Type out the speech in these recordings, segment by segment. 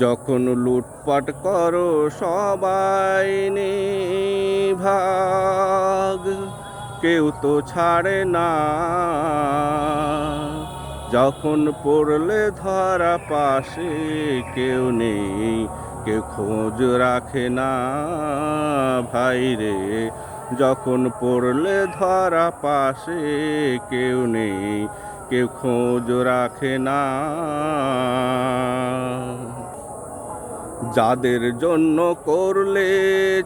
যখন লুটপাট করো সবাই নিভাগ, কেউ তো ছাড়ে না। যখন পড়লে ধরা পাশে কেউ নেই, কেউ খোঁজ রাখে না। ভাইরে, যখন পড়লে ধরা পাশে কেউ নেই, কেউ খোঁজ রাখে না। যাদের জন্য করলে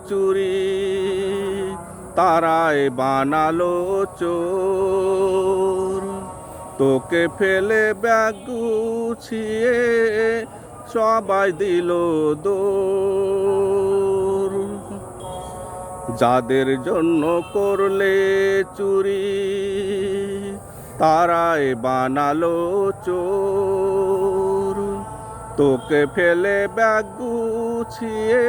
চুরি, তারাই বানালো চোর। তোকে ফেলে ব্যাগ গুছিয়ে সবাই দিল দৌড়। যাদের জন্য করলে চুরি, তারাই বানালো চোর। তোকে ফেলে ব্যাগ গুছিয়ে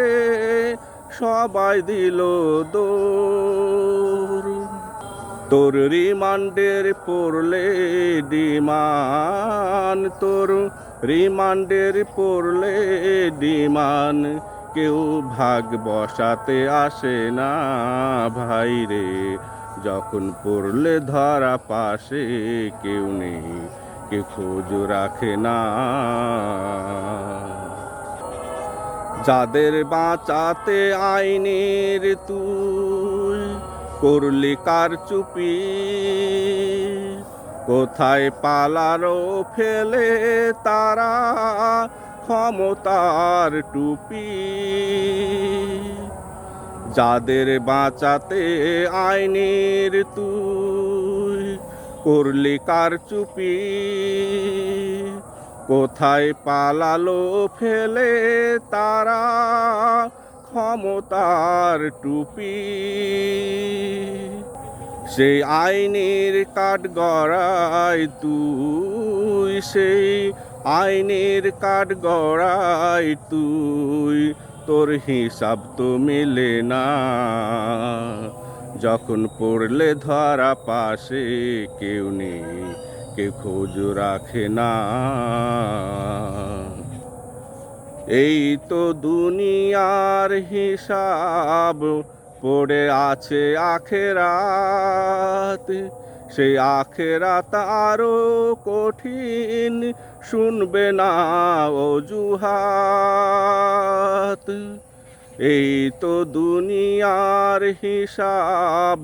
সবাই দিল দৌড়। তোর রিমান্ডের পড়লে ডিমান, তোর রিমান্ডের পড়লে ডিমান, কেউ ভাগ বসাতে আসে না। ভাইরে, যখন পড়লে ধরা পাশে কেউ নেই, কে খোঁজ রাখে না। যাদের বাঁচাতে আইনের তুই করলি কারচুপি, কোথায় পালারো ফেলে তারা ক্ষমতার টুপি। যাদের বাঁচাতে আইনের তুই করলি কারচুপি, কোথায় পালালো ফেলে তারা ক্ষমতার টুপি। সেই আইনের কাঠগড়ায় তুই, সেই আইনের কাঠগড়ায় তুই, তোর হিসাব তো মেলে না। যখন পড়লে ধরা পাশে কেউ নেই, কেউ খোঁজ রাখে না। এই তো দুনিয়ার হিসাব পড়ে আছে আখেরাত। সেই আখেরাত আরো কঠিন, শুনবে না অজুহাত। এই তো দুনিয়ার হিসাব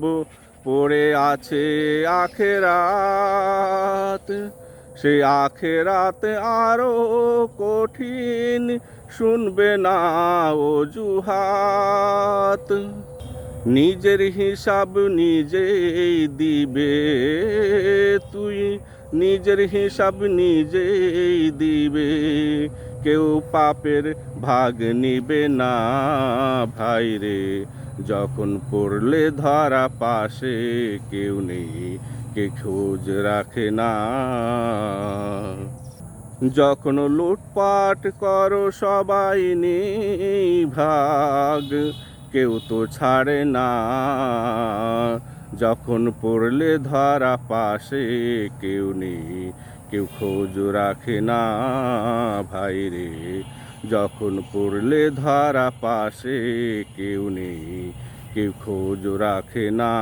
পড়ে আছে আখেরাত। সেই আখেরাত আরো কঠিন, শুনবে না অজুহাত। নিজের হিসাব নিজেই দিবে তুই, নিজের হিসাব নিজেই দিবে, কেউ পাপের ভাগ নিবে না। ভাইরে, যখন পড়লে ধরা পাশে কেউ নেই, কে খোঁজ রাখে না। যখন লুটপাট করো সবাই নেই ভাগ, কেউ তো ছাড়ে না। যখন পড়লে ধরা পাশে কেউ নেই, কেউ খোঁজ রাখে না। ভাইরে, যখন পড়লে ধরা পাশে কেউ নেই, কেউ খোঁজ রাখে না।